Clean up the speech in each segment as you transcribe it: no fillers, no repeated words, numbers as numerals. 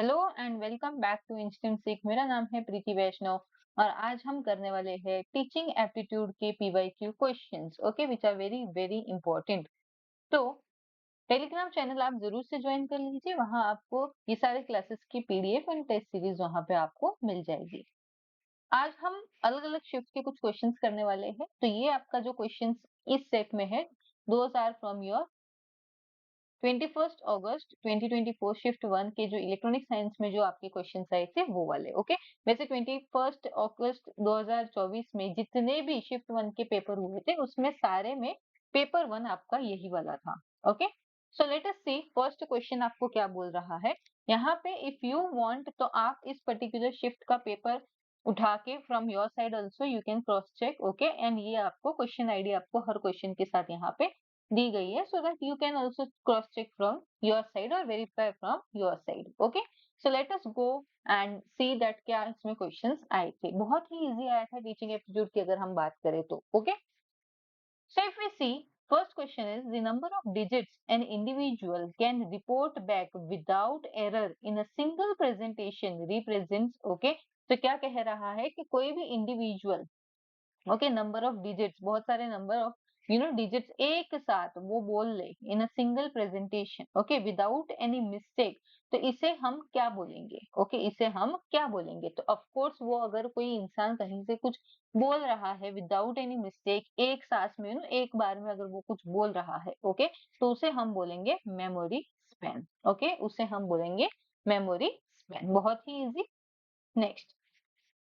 Hello and welcome back to instant Seekh. मेरा नाम है प्रीति वैष्णव और आज हम करने वाले हैं टीचिंग एप्टीट्यूड के PYQ questions, okay, which are very very important. तो टेलीग्राम चैनल आप जरूर से ज्वाइन कर लीजिए, वहां आपको ये सारे क्लासेस की पीडीएफ एंड टेस्ट सीरीज वहां पे आपको मिल जाएगी। आज हम अलग अलग शिफ्ट के कुछ क्वेश्चंस करने वाले हैं। तो ये आपका जो क्वेश्चंस इस सेट में है, दोज आर फ्रॉम योर 21 अगस्त 2024 शिफ्ट 1 के जो इलेक्ट्रॉनिक साइंस में जो आपके क्वेश्चन आए थे वो वाले, ओके। वैसे 21 अगस्त 2024 में जितने भी शिफ्ट 1 के पेपर हुए थे उसमें सारे में पेपर 1 आपका यही वाला था, ओके। सो लेट अस सी फर्स्ट क्वेश्चन आपको क्या बोल रहा है यहाँ पे। इफ यू वांट तो आप इस पर्टिकुलर शिफ्ट का पेपर उठा के from your side also you can cross check, okay. And ये आपको क्वेश्चन आईडी आपको हर क्वेश्चन के साथ यहाँ पे दी गई है, so that you can also cross check from your side or verify from your side, okay। so let us go and see that क्या इसमें क्वेश्चंस आए थे। बहुत ही इजी आया था टीचिंग एप्टीट्यूड की अगर हम बात करें तो, okay। so if we see first question is the number of digits an individual can report back without error in a single presentation represents, okay। तो क्या कह रहा है कि कोई भी individual, okay, number of digits, बहुत सारे नंबर ऑफ डिजिट्स एक साथ वो बोल ले in a single presentation, okay, without any mistake. तो इसे हम क्या बोलेंगे, ओके, इसे हम क्या बोलेंगे। तो ऑफ कोर्स वो अगर कोई इंसान कहीं से कुछ बोल रहा है विदाउट एनी मिस्टेक, एक सांस में एक बार में अगर वो कुछ बोल रहा है, ओके, तो उसे हम बोलेंगे मेमोरी स्पैन, ओके, उसे हम बोलेंगे मेमोरी स्पैन। बहुत ही easy. Next,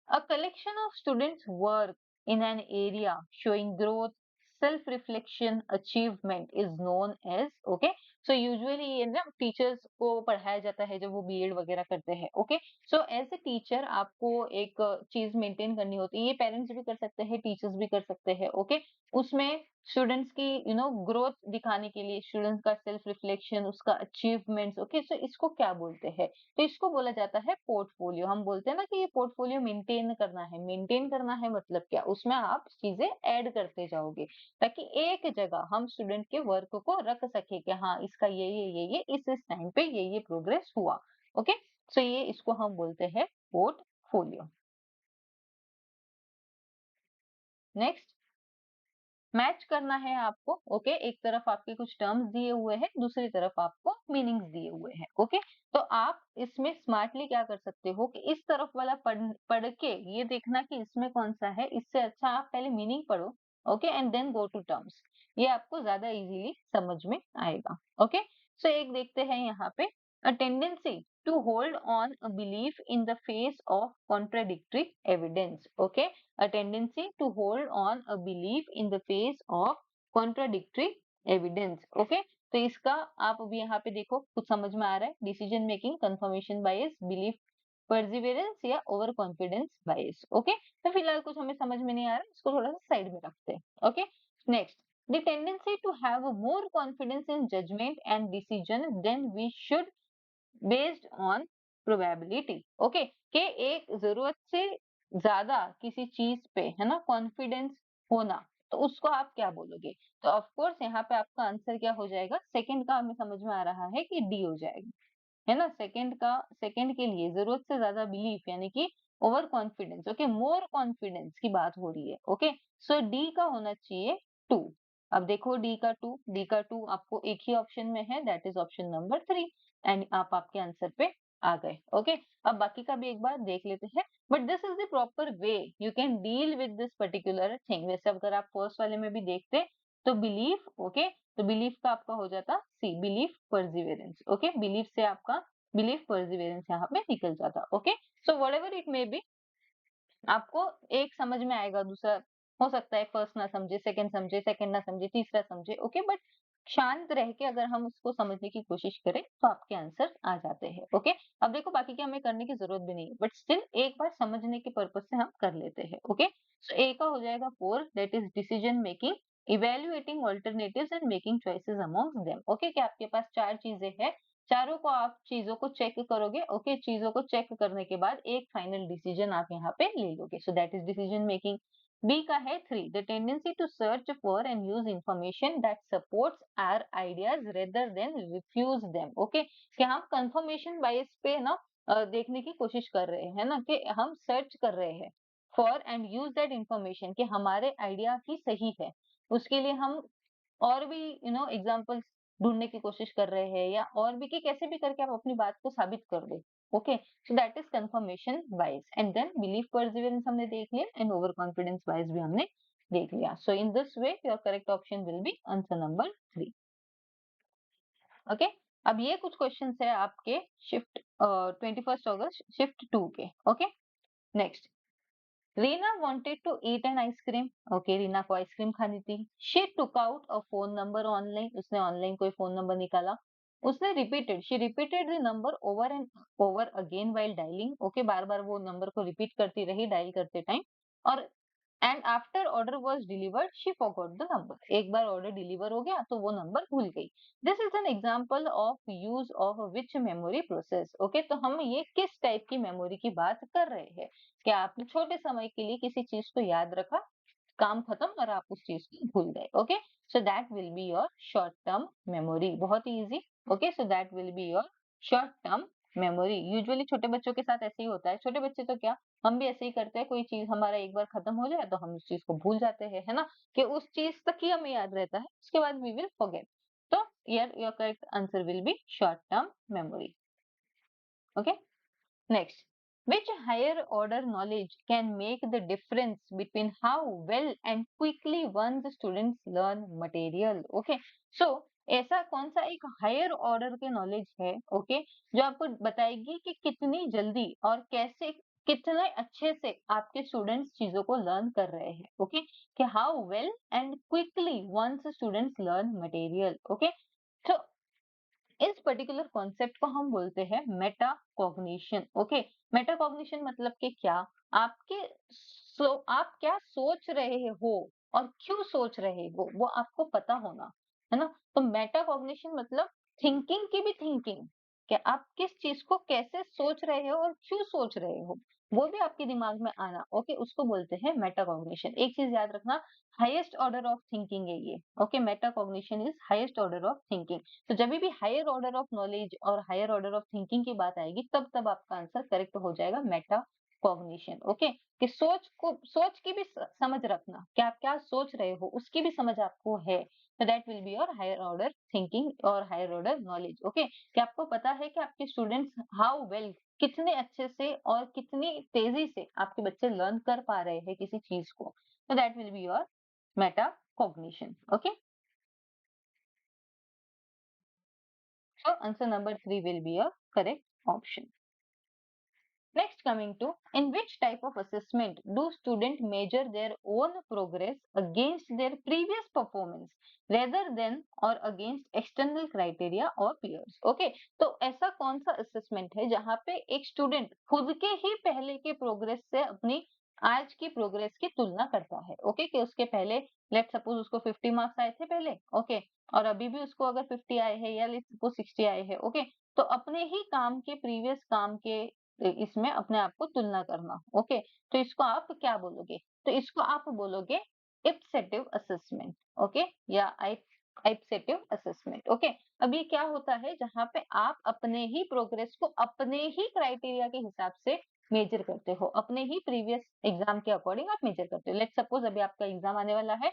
a collection of students' work in an area showing growth, self-reflection, achievement is known as, okay। So usually ये ना टीचर्स को पढ़ाया जाता है जब वो बीएड वगैरह करते हैं, okay. So as a teacher आपको एक चीज मेंटेन करनी होती है, ये पेरेंट्स भी कर सकते हैं, टीचर्स भी कर सकते हैं, ओके। उसमें स्टूडेंट्स की ग्रोथ दिखाने के लिए स्टूडेंट्स का सेल्फ रिफ्लेक्शन, उसका अचीवमेंट्स, ओके। सो इसको क्या बोलते हैं, तो इसको बोला जाता है पोर्टफोलियो। हम बोलते हैं ना कि ये पोर्टफोलियो मेंटेन करना है। मेंटेन करना है मतलब क्या, उसमें आप चीजें ऐड करते जाओगे ताकि एक जगह हम स्टूडेंट के वर्क को रख सके कि हाँ इसका ये इस टाइम पे ये प्रोग्रेस हुआ, ओके। सो ये इसको हम बोलते हैं पोर्टफोलियो। नेक्स्ट, मैच करना है आपको, ओके। एक तरफ आपके कुछ टर्म्स दिए हुए हैं, दूसरी तरफ आपको मीनिंग्स दिए हुए हैं, ओके। तो आप इसमें स्मार्टली क्या कर सकते हो कि इस तरफ वाला पढ़ के ये देखना कि इसमें कौन सा है, इससे अच्छा आप पहले मीनिंग पढ़ो, okay, and then go to terms. ये आपको ज्यादा इजीली समझ में आएगा, ओके। सो एक देखते हैं यहाँ पे, a tendency to hold on a belief in the face of contradictory evidence, okay। a tendency to hold on a belief in the face of contradictory evidence, okay। तो इसका आप अभी यहाँ पे देखो कुछ समझ में आ रहा है, decision making, confirmation bias, belief Perseverance या ओवर कॉन्फिडेंस बायस, ओके। तो फिलहाल कुछ हमें समझ में नहीं आ रहा है, इसको थोड़ा सा साइड में रखते हैं, okay. Next, the tendency to have more confidence in judgment and decision than we should based on probability, okay. के एक जरूरत से ज्यादा किसी चीज पे है ना कॉन्फिडेंस होना, तो उसको आप क्या बोलोगे। तो ऑफ कोर्स यहाँ पे आपका आंसर क्या हो जाएगा, सेकंड का हमें समझ में आ रहा है कि डी हो जाएगा, है ना। सेकंड का, सेकंड के लिए जरूरत से ज्यादा बिलीफ यानी कि over confidence, okay, more confidence की बात हो रही है, ओके। सो डी का होना चाहिए टू। अब देखो डी का टू, डी का टू आपको एक ही ऑप्शन में है, that is option number 3, and आप आपके आंसर पे आ गए, ओके। अब बाकी का भी एक बार देख लेते हैं, but this is the proper way you can deal with this particular thing. वैसे अगर आप फर्स्ट वाले में भी देखते तो बिलीफ, ओके, तो बिलीफ का आपका हो जाता सी, बिलीफ परसिवियरेंस, ओके। बिलीफ से आपका बिलीफ परसिवियरेंस यहाँ पे निकल जाता, okay. So what ever it may be, आपको एक समझ में आएगा, दूसरा हो सकता है फर्स्ट ना समझे, सेकंड ना समझे, तीसरा समझे, ओके। बट शांत रह के अगर हम उसको समझने की कोशिश करें तो आपके आंसर आ जाते हैं, ओके। अब देखो बाकी के हमें करने की जरूरत भी नहीं है, बट स्टिल एक बार समझने के पर्पज से हम कर लेते हैं, ओके। सो ए का हो जाएगा 4, that is decision making, evaluating alternatives and making choices amongst them, okay. कि आपके पास चार चीजें हैं, चारों को आप चीजों को चेक करोगे, ओके। चीजों को चेक करने के बाद एक फाइनल डिसीजन आप यहाँ पे ले लोगे, so that is decision making. B का है 3, the tendency to search for and use information that supports our ideas rather than refuse them, okay. कि हम कंफर्मेशन बायस पे ना देखने की कोशिश कर रहे हैं ना, कि हम सर्च कर रहे हैं for and use that information, कि हमारे आइडिया ही सही है। उसके लिए हम और भी एग्जांपल्स ढूंढने की कोशिश कर रहे हैं, या और भी कि कैसे भी करके आप अपनी बात को साबित कर दो। Okay, so that is confirmation bias. And then belief perseverance हमने देख लिया, एंड ओवर कॉन्फिडेंस बायस भी हमने देख लिया। So in this way your correct option will be answer number 3। Okay, अब ये कुछ क्वेश्चंस है आपके शिफ्ट 21 अगस्त शिफ्ट 2 के। Okay, next, Reena wanted to eat an ice cream. Okay, Reena को आइसक्रीम खानी थी। She took out a phone number online. उसने ऑनलाइन कोई फोन नंबर निकाला। उसने she repeated the number over and over again while dialing. Okay, बार बार वो नंबर को रिपीट करती रही डायल करते टाइम। और and after order was delivered she forgot the number. एक बार ऑर्डर डिलीवर हो गया तो वो नंबर भूल गई। This is an example of use of which memory process. Okay, तो हम ये किस टाइप की मेमोरी की बात कर रहे हैं, कि आपने छोटे समय के लिए किसी चीज को याद रखा, काम खत्म और आप उस चीज को भूल गए। Okay, so that will be your short term memory. बहुत ही easy. Okay, so that will be your short term memory. Usually छोटे बच्चों के साथ ऐसे ही होता है। छोटे बच्चे तो क्या, हम भी ऐसे ही करते हैं। कोई चीज हमारा एक बार खत्म हो जाए तो हम उस चीज को भूल जाते हैं, है ना, कि उस चीज तक ही हमें याद रहता है, उसके बाद वी विल फॉरगेट। तो your correct answer will be short term memory. Okay, next, which higher order knowledge can make the difference between how well and quickly one's students learn material? Okay, so ऐसा कौन सा एक higher order के knowledge है, okay, जो आपको बताएगी कि कितनी जल्दी और कैसे, कितने अच्छे से आपके स्टूडेंट्स चीजों को लर्न कर रहे हैं। ओके, कि how well and quickly once students learn material. Okay, तो इस पर्टिकुलर कॉन्सेप्ट को हम बोलते हैं meta cognition. Okay, meta cognition मतलब कि क्या, आपके आप क्या सोच रहे हो और क्यों सोच रहे हो वो आपको पता होना, है ना। तो मेटा कॉग्निशन मतलब थिंकिंग की भी थिंकिंग, कि आप किस चीज को कैसे सोच रहे हो और क्यों सोच रहे हो, वो भी आपके दिमाग में आना। ओके, उसको बोलते हैं मेटा कॉग्निशन। एक चीज याद रखना, हाईएस्ट ऑर्डर ऑफ थिंकिंग है ये। Okay, meta cognition is highest order of thinking. तो जब भी हायर ऑर्डर ऑफ नॉलेज और हायर ऑर्डर ऑफ थिंकिंग की बात आएगी, तब तब आपका आंसर करेक्ट हो जाएगा मेटा कॉग्निशन। ओके, कि सोच की भी समझ रखना, कि आप क्या सोच रहे हो उसकी भी समझ आपको है। तो that will be your higher order thinking और हायर ऑर्डर नॉलेज। ओके, कि आपको पता है कि आपके स्टूडेंट्स हाउ वेल, कितने अच्छे से और कितनी तेजी से आपके बच्चे लर्न कर पा रहे हैं किसी चीज को। तो that will be your Meta cognition. Okay, so answer number 3 will be a correct option. Next, coming to, in which type of assessment do students measure their own progress against their previous performance rather than or against external criteria or peers? Okay, तो ऐसा कौन सा assessment है जहाँ पे एक student खुद के ही पहले के प्रोग्रेस से अपनी आज की प्रोग्रेस की तुलना करता है। ओके, कि उसके पहले, लेट सपोज उसको 50 मार्क्स आए थे पहले, ओके, और अभी भी उसको अगर 50 आए हैं, या लेट सपोज 60 आए हैं, ओके, तो अपने ही काम के, प्रीवियस काम के इसमें अपने आप को तुलना करना। ओके, तो इसको आप क्या बोलोगे, तो इसको आप बोलोगे इप्सेटिव असेसमेंट। ओके, या आइप्सेटिव असेसमेंट। ओके, अब ये क्या होता है, जहां पे आप अपने ही प्रोग्रेस को अपने ही क्राइटेरिया के हिसाब से मेजर करते हो, अपने ही प्रीवियस एग्जाम के अकॉर्डिंग आप मेजर करते हो। लेट सपोज अभी आपका एग्जाम आने वाला है,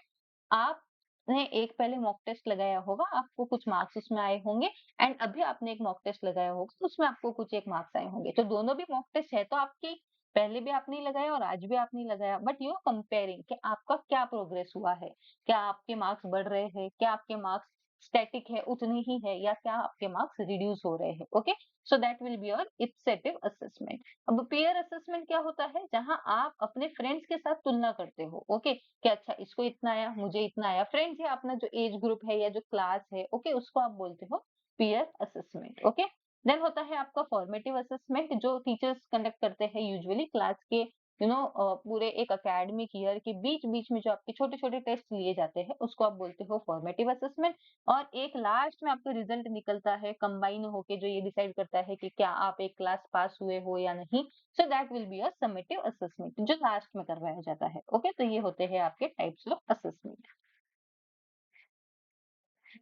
आपने एक पहले मॉक टेस्ट लगाया होगा, आपको कुछ मार्क्स उसमें आए होंगे, एंड अभी आपने एक मॉक टेस्ट लगाया होगा तो उसमें आपको कुछ एक मार्क्स आए होंगे। तो दोनों भी मॉक टेस्ट है, तो आपकी पहले भी आपने लगाया और आज भी आपने लगाया, बट यू आर कंपेयरिंग कि आपका क्या प्रोग्रेस हुआ है, क्या आपके मार्क्स बढ़ रहे हैं, क्या आपके मार्क्स स्टैटिक है, उतने ही है, या क्या आपके मार्क्स रिड्यूस हो रहे हैं। Okay, so that will be your ipsative assessment. अब पेयर असेसमेंट क्या होता है, जहां आप अपने फ्रेंड्स के साथ तुलना करते हो। ओके, कि अच्छा इसको इतना आया, मुझे इतना आया। फ्रेंड्स है अपना जो एज ग्रुप है या जो क्लास है, ओके, उसको आप बोलते हो पीयर असेसमेंट। ओके, देन होता है आपका फॉर्मेटिव असेसमेंट, जो टीचर्स कंडक्ट करते हैं यूजुअली क्लास के पूरे एक एकेडमिक ईयर के बीच बीच में जो आपके छोटे छोटे टेस्ट लिए जाते हैं, उसको आप बोलते हो फॉर्मेटिव असेसमेंट। और एक लास्ट में आपका रिजल्ट निकलता है कंबाइन होके, जो ये डिसाइड करता है कि क्या आप एक क्लास पास हुए हो या नहीं। सो that will be a summative assessment, जो लास्ट में करवाया जाता है। ओके, तो ये होते हैं आपके types of assessment.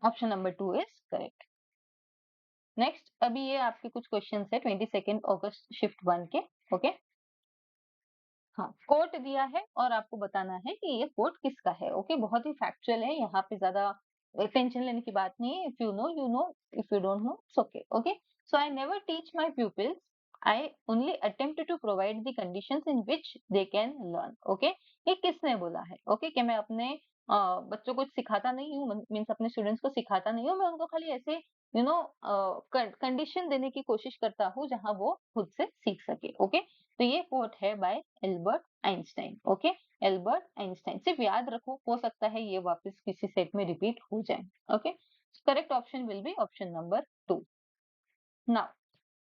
Option number 2 is correct. Next अभी ये आपके कुछ क्वेश्चन है 22 अगस्त शिफ्ट 1 के। ओके, हाँ, कोट दिया है और आपको बताना है कि ये कोट किसका है। ओके, बहुत ही फैक्चुअल है, यहाँ पे ज्यादा टेंशन लेने की बात नहीं है। If you know you know, if you don't know it's okay. Okay, so I never teach my pupils, I only attempt to provide the conditions in which they can learn. Okay, ये किसने बोला है? Okay, कि मैं अपने बच्चों को सिखाता नहीं हूँ, मीन्स अपने स्टूडेंट्स को सिखाता नहीं हूँ, मैं उनको खाली ऐसे यू नो कंडीशन देने की कोशिश करता हूँ जहां वो खुद से सीख सके। ओके, तो ये कोट है by Albert Einstein. Okay, Albert Einstein, सिर्फ याद रखो, हो सकता है ये वापस किसी सेट में रिपीट हो जाए। Okay, correct option will be option number 2। Now,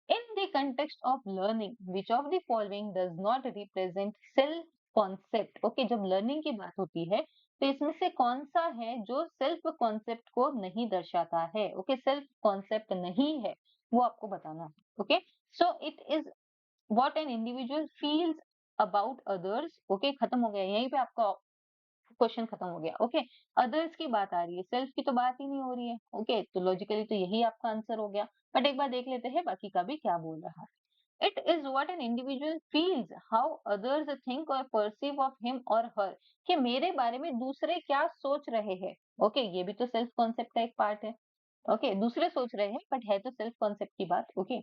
in the context of learning, which of the following does not represent self concept? Okay, जब लर्निंग की बात होती है तो इसमें से कौन सा है जो सेल्फ कॉन्सेप्ट को नहीं दर्शाता है? ओके, सेल्फ कॉन्सेप्ट नहीं है, वो आपको बताना है। Okay, so it is what an individual feels about others. Okay, खत्म हो गया, यहीं पे आपका क्वेश्चन खत्म हो गया। ओके, अदर्स की बात आ रही है, सेल्फ की तो बात ही नहीं हो रही है। ओके, तो लॉजिकली तो यही आपका आंसर हो गया। बट एक बार देख लेते हैं बाकी का भी क्या बोल रहा है। It is what an individual feels how others think और परसीव ऑफ हिम और हर, कि मेरे बारे में दूसरे क्या सोच रहे हैं। ओके, ये भी तो सेल्फ कॉन्सेप्ट का एक पार्ट है। ओके, दूसरे सोच रहे हैं बट है तो सेल्फ कॉन्सेप्ट की बात। Okay,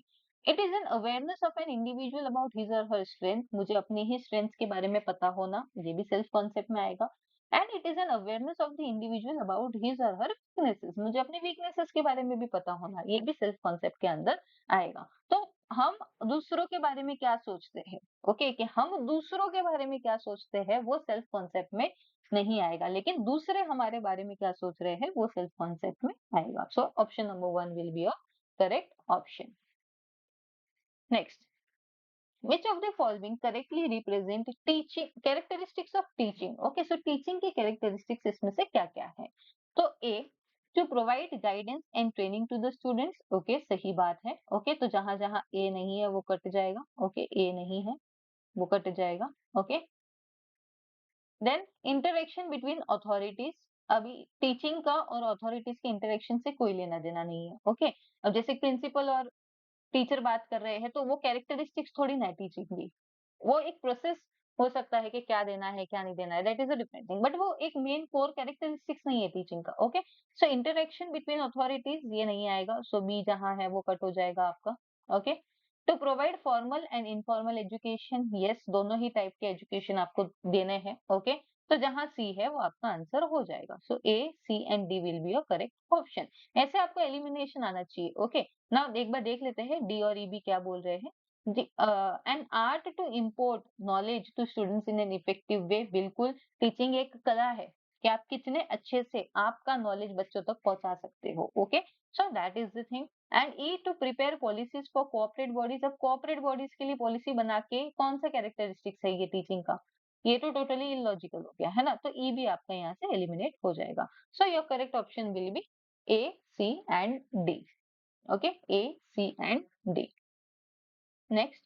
it is an awareness of an individual about his और हर स्ट्रेंथ, मुझे अपनी ही स्ट्रेंथ के बारे में पता होना, ये भी सेल्फ कॉन्सेप्ट में आएगा। And it is an awareness of the individual about his और हर वीकनेसेस, मुझे अपने वीकनेसेस के बारे में भी पता होना, ये भी सेल्फ कॉन्सेप्ट के अंदर आएगा। तो हम दूसरों के बारे में क्या सोचते हैं, ओके, कि हम दूसरों के बारे में क्या सोचते हैं, वो सेल्फ कॉन्सेप्ट में नहीं आएगा, लेकिन दूसरे हमारे बारे में क्या सोच रहे हैं वो सेल्फ कॉन्सेप्ट में आएगा। So option number 1 will be a correct option. Next, which of the following correctly represent teaching characteristics of teaching? Okay, so teaching की characteristics इसमें से क्या क्या है? तो A, to provide guidance and training to the students। okay, सही बात है। okay, तो जहां जहां A नहीं है वो कट जाएगा। okay, A नहीं है वो कट जाएगा। okay, then interaction between authorities, अभी टीचिंग का और अथॉरिटीज के इंटरेक्शन से कोई लेना देना नहीं है। ओके, अब जैसे प्रिंसिपल और टीचर बात कर रहे हैं तो वो कैरेक्टरिस्टिक्स थोड़ी ना है टीचिंग की, वो एक प्रोसेस हो सकता है कि क्या देना है क्या नहीं देना है, that is a different thing, but वो एक मेन कोर कैरेक्टरिस्टिक्स नहीं है टीचिंग का। ओके, सो इंटरेक्शन बिटवीन अथॉरिटीज ये नहीं आएगा, सो बी जहां है वो कट हो जाएगा आपका। Okay, to provide formal and informal education, yes, दोनों ही टाइप के एजुकेशन आपको देने हैं। ओके, तो जहां सी है वो आपका आंसर हो जाएगा। So A, C and D will be your correct option. ऐसे आपको एलिमिनेशन आना चाहिए। ओके, नाउ एक बार देख लेते हैं डी और ई बी क्या बोल रहे हैं। An art to import knowledge to students in an effective way, बिल्कुल, टीचिंग एक कला है कि आप कितने अच्छे से आपका नॉलेज बच्चों तक पहुंचा सकते हो। Okay, so that is the thing. And E, to prepare policies for cooperate bodies, अब कोऑपरेट बॉडीज के लिए पॉलिसी बना के कौन सा कैरेक्टरिस्टिक्स है ये टीचिंग का, ये तो टोटली इलॉजिकल हो गया है ना, तो ई भी आपका यहाँ से एलिमिनेट हो जाएगा। So your correct option will be A, C and D. Okay, A, C and D. Next,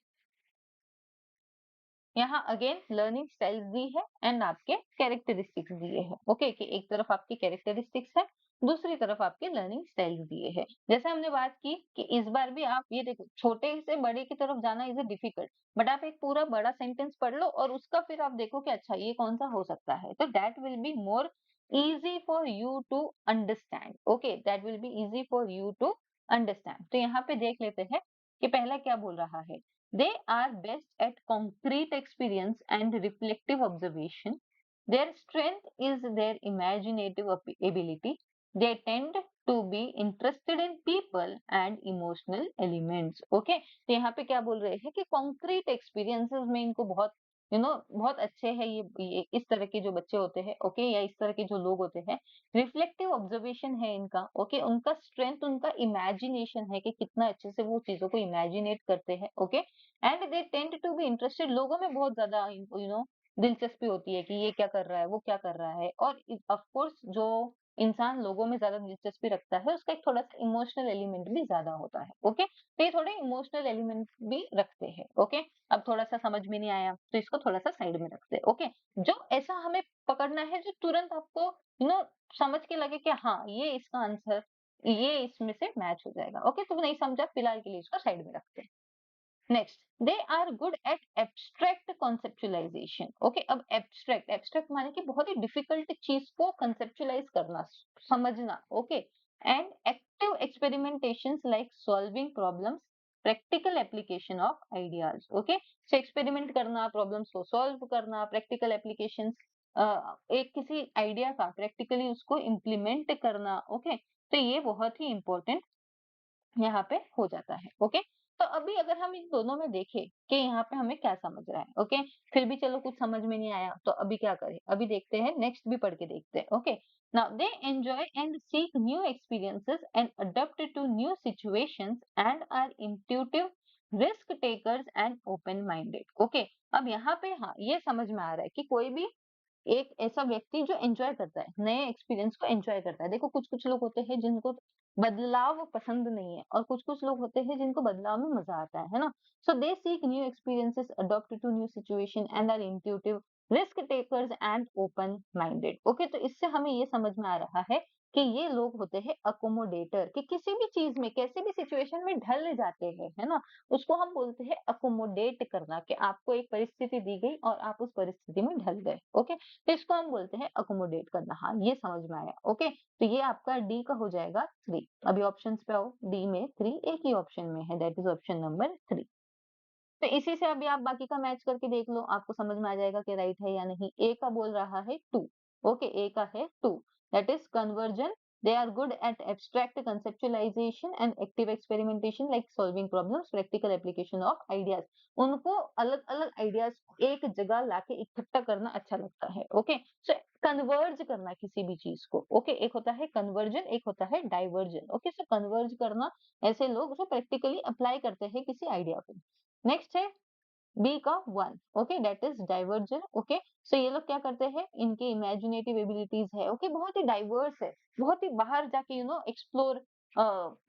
यहाँ अगेन लर्निंग स्टाइल्स दी है एंड आपके कैरेक्टरिस्टिक्स दिए हैं। ओके, कि एक तरफ आपकी कैरेक्टरिस्टिक्स है, दूसरी तरफ आपके लर्निंग स्टाइल्स दिए हैं। जैसे हमने बात की कि इस बार भी आप ये देखो, छोटे से बड़े की तरफ जाना इज अ डिफिकल्ट, बट आप एक पूरा बड़ा सेंटेंस पढ़ लो और उसका फिर आप देखो कि अच्छा ये कौन सा हो सकता है, तो that will be more easy for you to understand. Okay, that will be easy for you to understand. तो यहाँ पे देख लेते हैं कि पहला क्या बोल रहा है। They are best at concrete experience and reflective observation. Their strength is their imaginative ability. They tend to be interested in people and emotional elements. Okay, तो यहाँ पे क्या बोल रहे हैं कि concrete experiences में इनको बहुत बहुत अच्छे हैं ये इस तरह के जो बच्चे होते हैं। ओके, या इस तरह के जो लोग होते हैं, रिफ्लेक्टिव ऑब्जर्वेशन है इनका। ओके, उनका स्ट्रेंथ उनका इमेजिनेशन है कि कितना अच्छे से वो चीजों को इमेजिनेट करते हैं। Okay, and they tend to be interested, लोगों में बहुत ज्यादा दिलचस्पी होती है कि ये क्या कर रहा है वो क्या कर रहा है, और ऑफ कोर्स जो इंसान लोगों में ज्यादा दिलचस्पी रखता है उसका एक थोड़ा सा इमोशनल एलिमेंट भी ज्यादा होता है। ओके, तो ये थोड़े इमोशनल एलिमेंट भी रखते हैं। ओके, अब थोड़ा सा समझ में नहीं आया तो इसको थोड़ा सा साइड में रखते हैं। ओके, जो ऐसा हमें पकड़ना है जो तुरंत आपको समझ के लगे कि हाँ ये इसका आंसर ये इसमें से मैच हो जाएगा। ओके, तो नहीं समझा, फिलहाल के लिए इसको साइड में रखते हैं। Next, they are good at abstract conceptualisation. Okay, अब एब्स्ट्रैक्ट, एब्स्ट्रैक्ट माने कि बहुत ही डिफिकल्ट चीज को कंसेप्चुअलाइज करना, समझना। Okay, and active experimentations like solving problems, practical application of ideas. Okay, so experiment करना, प्रॉब्लम्स को सॉल्व करना, प्रैक्टिकल एप्लीकेशंस, एक किसी आइडिया का प्रैक्टिकली उसको इम्प्लीमेंट करना। ओके, तो ये बहुत ही इंपॉर्टेंट यहाँ पे हो जाता है। ओके, तो अभी अगर हम इन दोनों में देखें कि यहाँ पे हमें क्या समझ रहा है। ओके, फिर भी चलो कुछ समझ में नहीं आया तो अभी क्या करें, अभी देखते हैं, नेक्स्ट भी पढ़ के देखते हैं। Okay, now they enjoy and seek new experiences and adopt to new situations and are intuitive, risk takers and open minded. Okay, अब यहाँ पे हाँ ये समझ में आ रहा है कि कोई भी एक ऐसा व्यक्ति जो एंजॉय करता है, नए एक्सपीरियंस को एंजॉय करता है। देखो कुछ कुछ लोग होते हैं जिनको बदलाव पसंद नहीं है, और कुछ कुछ लोग होते हैं जिनको बदलाव में मजा आता है ना। So they seek new experiences, adopt to new situation and are intuitive, risk takers and open minded. Okay, तो इससे हमें ये समझ में आ रहा है कि ये लोग होते हैं अकोमोडेटर, कि किसी भी चीज में, कैसे भी सिचुएशन में ढल जाते हैं, है ना। उसको हम बोलते हैं अकोमोडेट करना, कि आपको एक परिस्थिति दी गई और आप उस परिस्थिति में ढल गए। ओके, तो इसको हम बोलते हैं अकोमोडेट करना। हाँ, ये समझ में आया। ओके, तो ये आपका डी का हो जाएगा 3। अभी ऑप्शंस पे आओ, डी में 3 एक ही ऑप्शन में है, दैट इज ऑप्शन नंबर 3। तो इसी से अभी आप बाकी का मैच करके देख लो, आपको समझ में आ जाएगा कि राइट है या नहीं। ए का बोल रहा है 2। ओके, ए का है 2, that is conversion. They are good at abstract conceptualisation and active experimentation like solving problems, practical application of ideas. उनको अलग अलग आइडियाज एक जगह लाके इकट्ठा करना अच्छा लगता है। ओके, सो कन्वर्ज करना किसी भी चीज को। ओके, एक होता है कन्वर्जन, एक होता है डाइवर्जन। ओके, सो कन्वर्ज करना ऐसे लोग जो प्रैक्टिकली अप्लाई करते हैं किसी आइडिया को। नेक्स्ट है बी का 1। Okay, that is diversion. Okay, so ये लोग क्या करते हैं, इनकी इमेजिनेटिव एबिलिटीज है। ओके, बहुत ही डाइवर्स है, बहुत ही बाहर जाके एक्सप्लोर,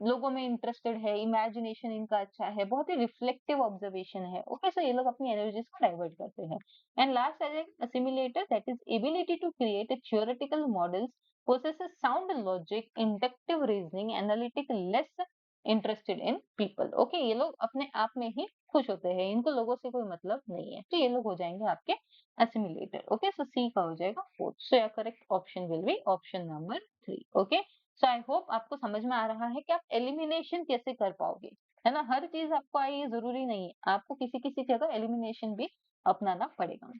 लोगों में इंटरेस्टेड है, इमेजिनेशन इनका अच्छा है, बहुत ही रिफ्लेक्टिव ऑब्जर्वेशन है। ओके, सो ये लोग अपनी एनर्जीज को डाइवर्ट करते हैं। एंड लास्ट है assimilator, that is ability to create theoretical models, possesses sound logic, inductive reasoning, analytic, less interested in people। Okay, ये लोग अपने आप में ही खुश होते हैं, इनको लोगों से कोई मतलब नहीं है, तो ये लोग हो जाएंगे आपके असिमिलेटर। ओके, सो सी का हो जाएगा 4th। So your correct option will be option number 3। Okay, so I hope आपको समझ में आ रहा है कि आप एलिमिनेशन कैसे कर पाओगे, है ना। हर चीज आपको आई ये जरूरी नहीं है, आपको किसी किसी जगह एलिमिनेशन भी अपनाना पड़ेगा।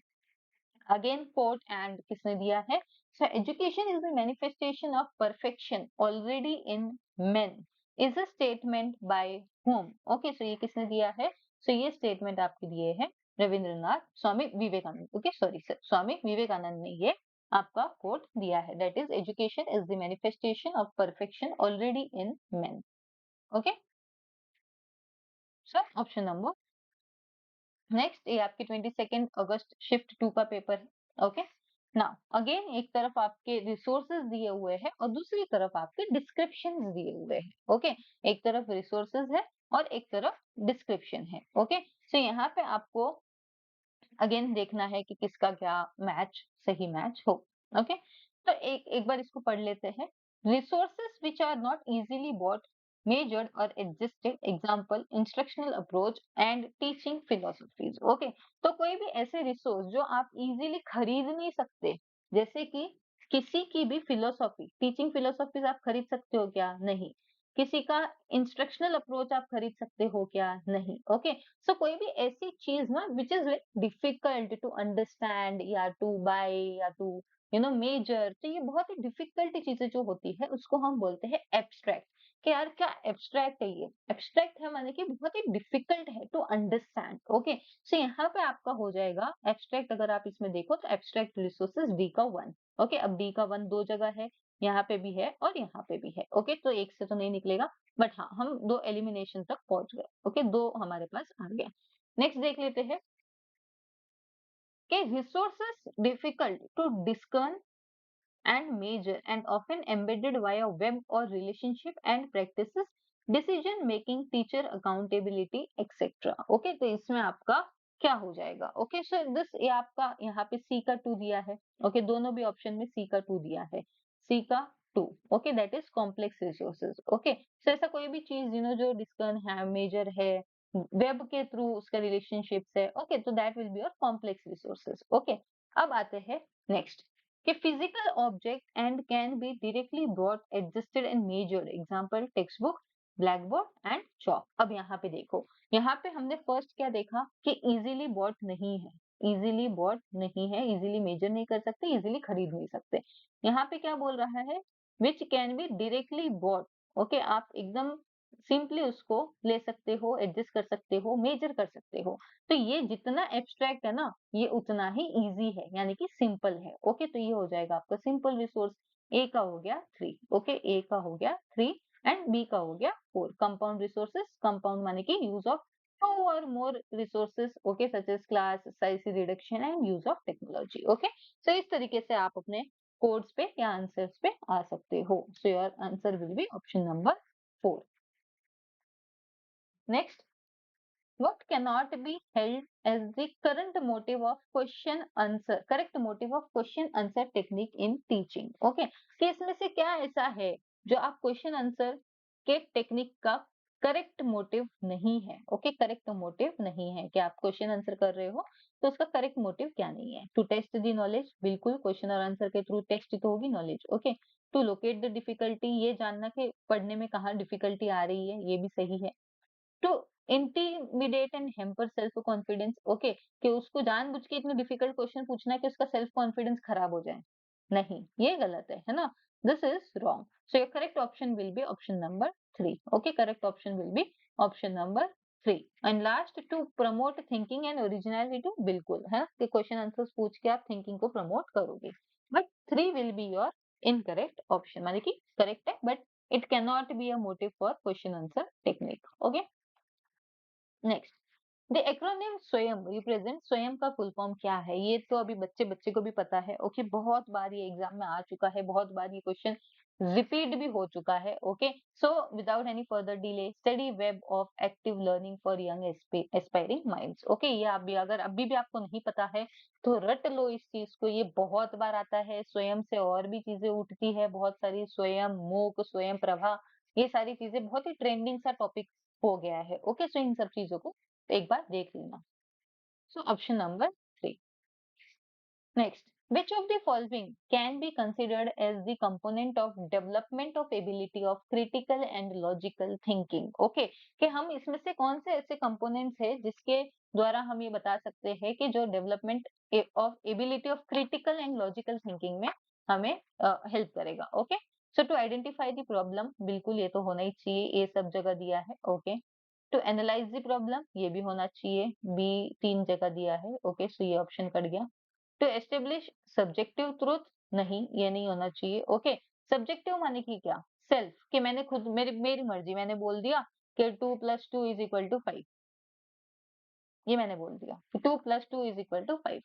अगेन कोट एंड किसने दिया है, so education is the manifestation of perfection already in men is a statement by whom। Okay, so ये किसने दिया है, सो ये स्टेटमेंट आपके दिए हैं Rabindranath Swami Vivekananda. Okay, sorry sir, Swami Vivekananda ने ये आपका कोट दिया है, that is education is the manifestation of perfection already in men। Okay, sir option number next, ये आपके 22 अगस्त शिफ्ट 2 का पेपर है। ओके, नाउ अगेन एक तरफ आपके रिसोर्सेज दिए हुए हैं और दूसरी तरफ आपके डिस्क्रिप्शन दिए हुए हैं। ओके, एक तरफ रिसोर्सेज है और एक तरफ डिस्क्रिप्शन है। ओके, सो यहाँ पे आपको अगेन देखना है कि किसका क्या मैच, सही मैच हो। ओके, तो एक एक बार इसको पढ़ लेते हैं। Resources which are not easily bought, measured or adjusted, example instructional approach and teaching philosophies. Okay, तो कोई भी ऐसे रिसोर्स जो आप इजीली खरीद नहीं सकते, जैसे कि किसी की भी फिलोसॉफी, टीचिंग फिलोसफीज आप खरीद सकते हो क्या, नहीं। किसी का इंस्ट्रक्शनल अप्रोच आप खरीद सकते हो क्या, नहीं। ओके, सो कोई भी ऐसी चीज ना which is very difficult to understand या टू बाय या टू मेजर, तो ये बहुत ही डिफिकल्ट चीजें जो होती है उसको हम बोलते हैं एब्स्ट्रैक्ट। कि यार क्या एब्स्ट्रैक्ट है, ये एब्स्ट्रैक्ट है माने कि बहुत ही डिफिकल्ट है टू अंडरस्टैंड। ओके, सो यहाँ पे आपका हो जाएगा एब्स्ट्रैक्ट, अगर आप इसमें देखो तो एब्स्ट्रैक्ट रिसोर्सेज डी का 1। ओके, अब डी का 1 दो जगह है, यहाँ पे भी है और यहाँ पे भी है। ओके, तो एक से तो नहीं निकलेगा, बट हाँ हम दो एलिमिनेशन तक पहुंच गए। ओके, दो हमारे पास आ गया। नेक्स्ट देख लेते हैं कि resources difficult to discern and major and often embedded via web or relationship and practices, decision making, teacher accountability etc। Okay, तो इसमें आपका क्या हो जाएगा। ओके, सो दिस ये आपका यहाँ पे सी का 2 दिया है। ओके, दोनों भी ऑप्शन में सी का 2 दिया है। सी का two, okay, that is complex resources, okay. So ऐसा कोई भी चीज जो डिस्कन है, मेजर है, वेब के थ्रू उसका रिलेशनशिप्स है, ओके, तो that will be your complex resources, okay. अब आते हैं नेक्स्ट कि physical object and can be directly brought, adjusted and measured, example text book, black board and chalk. अब यहाँ पे देखो, यहाँ पे हमने फर्स्ट क्या देखा कि इजीली बॉट नहीं है, इजीली बॉट नहीं है, इजीली मेजर नहीं कर सकते, इजीली खरीद नहीं सकते। यहाँ पे क्या बोल रहा है, which can be directly bought, okay, आप एकदम सिंपली उसको ले सकते हो, एडजस्ट कर सकते हो, मेजर कर सकते हो। तो ये जितना एब्स्ट्रैक्ट है ना, ये उतना ही इजी है, यानी कि सिंपल है, ओके। तो ये हो जाएगा आपका सिंपल रिसोर्स। ए का हो गया 3, ओके, ए का हो गया 3 एंड बी का हो गया 4। कंपाउंड रिसोर्सेस, कंपाउंड माने कि यूज ऑफ टू और more resources, okay, such as class, size reduction and use of technology, okay. So इस तरीके से आप अपने कोड्स पे या आंसर्स पे आ सकते हो। So your answer will be option number 4। Next, what cannot be held as the current motive of question answer, correct motive of question answer technique in teaching, okay। कि इसमें से क्या ऐसा है जो आप क्वेश्चन आंसर के टेक्निक का करेक्ट मोटिव नहीं है, ओके, करेक्ट मोटिव नहीं है कि आप क्वेश्चन आंसर कर रहे हो तो उसका करेक्ट मोटिव क्या नहीं है। टू टेस्ट दी नॉलेज, बिल्कुल क्वेश्चन और आंसर के थ्रू टेस्ट तो होगी knowledge, okay. To locate the difficulty, ये जानना कि पढ़ने में कहाँ डिफिकल्टी आ रही है, ये भी सही है। To intimidate and hamper self confidence, okay, कि उसको जानबूझ के इतने डिफिकल्ट क्वेश्चन पूछना है कि उसका सेल्फ कॉन्फिडेंस खराब हो जाए, नहीं, ये गलत है ना। This is wrong. So your correct option will be option number 3, okay, correct option will be option number 3। And last, to promote thinking and originality, बिल्कुल है कि क्वेश्चन आंसर्स पूछ के आप थिंकिंग को प्रमोट करोगे, but 3 will be your incorrect option, माने कि करेक्ट है but it can not be a motive for question answer technique, okay. Next, the acronym स्वयं रिप्रेजेंट, स्वयं का फुल फॉर्म क्या है, ये तो अभी बच्चे बच्चे को भी पता है, ओके, बहुत बार ये एग्जाम में आ चुका है, बहुत बार ये क्वेश्चन रिपीट भी हो चुका है, okay. So without any further delay, study web of active learning for young aspiring minds, okay. ये आप भी अगर अभी भी आपको नहीं पता है तो रट लो इस चीज को, ये बहुत बार आता है। स्वयं से और भी चीजें उठती है बहुत सारी, स्वयं, मूक, स्वयं प्रभा, ये सारी चीजें बहुत ही ट्रेंडिंग सा टॉपिक हो गया है, ओके। सो इन सब चीजों को एक बार देख लेना। So option number 3। Next, which of the following can be considered as the component of development of ability of critical and logical thinking, okay, कि हम इसमें से कौन से ऐसे कंपोनेंट्स है जिसके द्वारा हम ये बता सकते हैं कि जो development of ability of critical and logical thinking में हमें हेल्प करेगा, okay. So to identify the problem, बिल्कुल ये तो होना ही चाहिए, ये सब जगह दिया है, okay. To analyse the problem, ये भी होना चाहिए, बी 3 जगह दिया है, ओके। सो ये ऑप्शन कट गया। टू एस्टेब्लिश सब्जेक्टिव ट्रूथ, नहीं, ये नहीं होना चाहिए, ओके। सब्जेक्टिव माने की क्या, सेल्फ, कि मैंने खुद, मेरी मेरी मर्जी, मैंने बोल दिया कि 2 + 2 इज इक्वल टू 5, ये मैंने बोल दिया कि 2 + 2 इज इक्वल टू 5।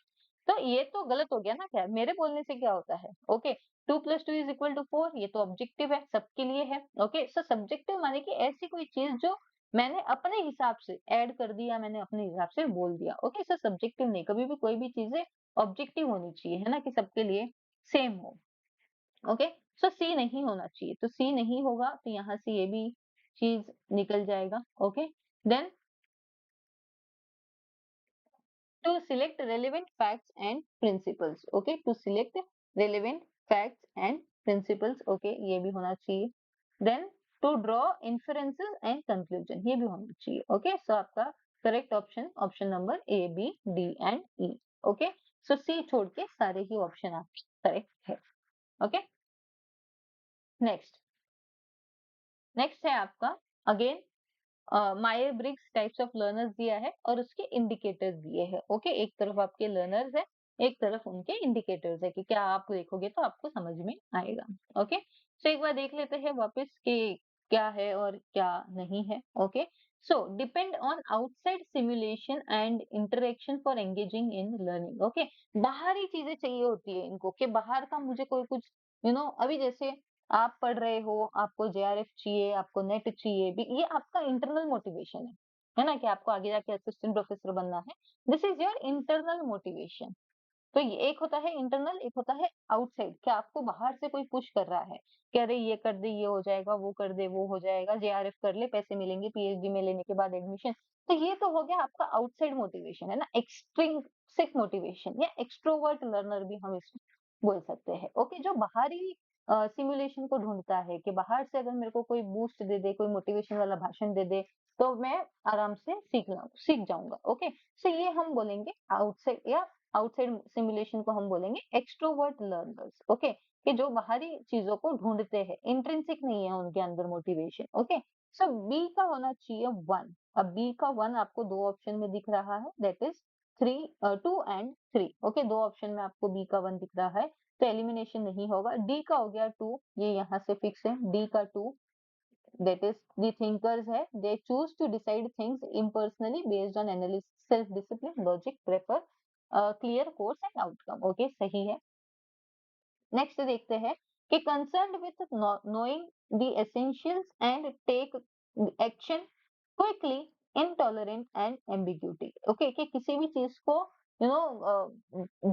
तो ये तो गलत हो गया ना, क्या मेरे बोलने से क्या होता है, ओके। 2 + 2 इज इक्वल टू 4, ये तो ऑब्जेक्टिव है, सबके लिए है, ओके। सो सब्जेक्टिव माने कि ऐसी कोई चीज जो मैंने अपने हिसाब से ऐड कर दिया, मैंने अपने हिसाब से बोल दिया, ओके। सो सब्जेक्टिव नहीं, कभी भी कोई भी चीजें ऑब्जेक्टिव होनी चाहिए, है ना, कि सबके लिए सेम हो, ओके। सो सी नहीं होना चाहिए, तो सी नहीं होगा तो यहाँ से ये भी चीज निकल जाएगा, okay. Then to select relevant facts and principles, okay, to select relevant facts and principles, okay, ये भी होना चाहिए। then to draw inferences and conclusion, ये भी होना चाहिए, okay। so आपका correct option option number A, B, D and E, okay. So C छोड़ के सारे ही ऑप्शन आपके करेक्ट है, ओके। नेक्स्ट, नेक्स्ट है आपका again Mayar Briggs types of learners दिया है और उसके इंडिकेटर्स दिए हैं, ओके। एक तरफ आपके लर्नर्स है, एक तरफ उनके इंडिकेटर्स है कि क्या आप देखोगे तो आपको समझ में आएगा, ओके। सो एक बार देख लेते हैं वापस कि क्या है और क्या नहीं है, okay. So depend on outside simulation and interaction for engaging in learning, okay. बाहरी चीजें चाहिए होती है इनको कि बाहर का मुझे कोई कुछ अभी जैसे आप पढ़ रहे हो, आपको जेआरएफ चाहिए, आपको नेट चाहिए भी, ये आपका इंटरनल मोटिवेशन है ना, कि आपको आगे जाके असिस्टेंट प्रोफेसर बनना है। This is your internal motivation, तो ये एक होता है इंटरनल, एक होता है आउटसाइड, कि आपको बाहर से कोई पुश कर रहा है कि अरे ये कर दे, ये हो जाएगा, वो कर दे, वो हो जाएगा, जेआरएफ कर ले, पैसे मिलेंगे पीएचडी में लेने के बाद एडमिशन। तो ये तो हो गया आपका आउटसाइड मोटिवेशन, है ना, एक्सट्रिंसिक मोटिवेशन या एक्सट्रोवर्ट लर्नर भी हम इसको बोल सकते हैं। ओके, जो बाहरी सिमुलेशन को ढूंढता है कि बाहर से अगर मेरे को कोई बूस्ट दे दे, कोई मोटिवेशन वाला भाषण दे दे, तो मैं आराम से सीख जाऊंगा। ओके, सो ये हम बोलेंगे आउटसाइड, या आउटसाइड सिमुलेशन को हम बोलेंगे एक्सट्रोवर्ट लर्नर्स। ओके, कि जो बाहरी चीजों को ढूंढते हैं, इंट्रिंसिक नहीं है उनके अंदर मोटिवेशन। ओके, सो बी का होना चाहिए 1। अब बी का 1 आपको दो ऑप्शन में दिख रहा है, दैट इज 2 and 3। ओके, दो ऑप्शन में आपको बी का 1 दिख रहा है, तो एलिमिनेशन नहीं होगा। डी का हो गया 2, ये यहाँ से फिक्स है, डी का 2, दैट इज द थिंकर्स है, they choose to decide things impersonally based on analysis, self discipline, logic, prefer clear course and outcome. Okay, सही है। नेक्स्ट देखते हैं कि concerned with knowing the essentials and take action quickly, intolerant and ambiguity. Okay, कि किसी भी चीज को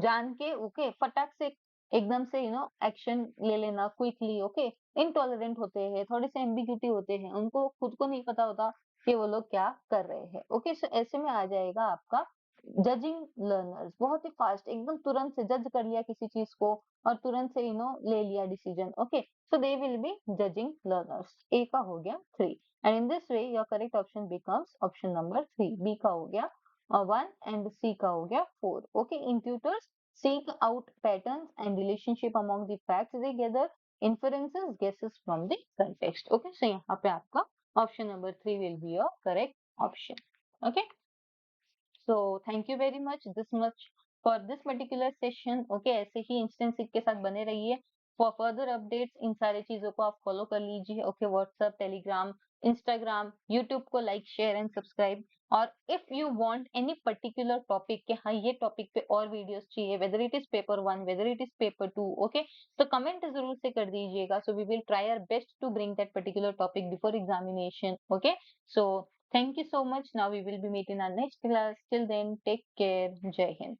जान के ओके फटाक से एकदम से एक्शन ले लेना क्विकली। ओके, इनटॉलरेंट होते हैं, थोड़े से एम्बिग्यूटी होते हैं, उनको खुद को नहीं पता होता कि वो लोग क्या कर रहे हैं। ओके, सो ऐसे में आ जाएगा आपका जजिंग लर्नर्स, बहुत ही फास्ट, एकदम तुरंत से जज कर लिया किसी चीज को और तुरंत से ले लिया decision. Okay, so they will be judging learners. A का हो गया 3, and in this way your correct option becomes option number 3। B का हो गया 1 एंड सी का हो गया 4। Okay, intuitors seek out patterns and relationship among the facts they gather, inferences, guesses from the context. Okay, so यहाँ पे आपका option number 3 will be your correct option. Okay, so thank you very much for this particular session. Okay, ऐसे ही instant के साथ बने रहिए। For further updates in सारी चीजों को आप फॉलो कर लीजिए। Okay, WhatsApp, Telegram, Instagram, YouTube को लाइक, शेयर एंड सब्सक्राइब। और if you want any particular topic कि हाँ ये टॉपिक पे और वीडियोस चाहिए, whether it is paper 1, whether it is paper 2, okay, तो कमेंट जरूर से कर दीजिएगा। So we will try our best to bring that particular topic before examination. Okay, so thank you so much. Now we will be meeting our next class. Till then, take care. Jai Hind.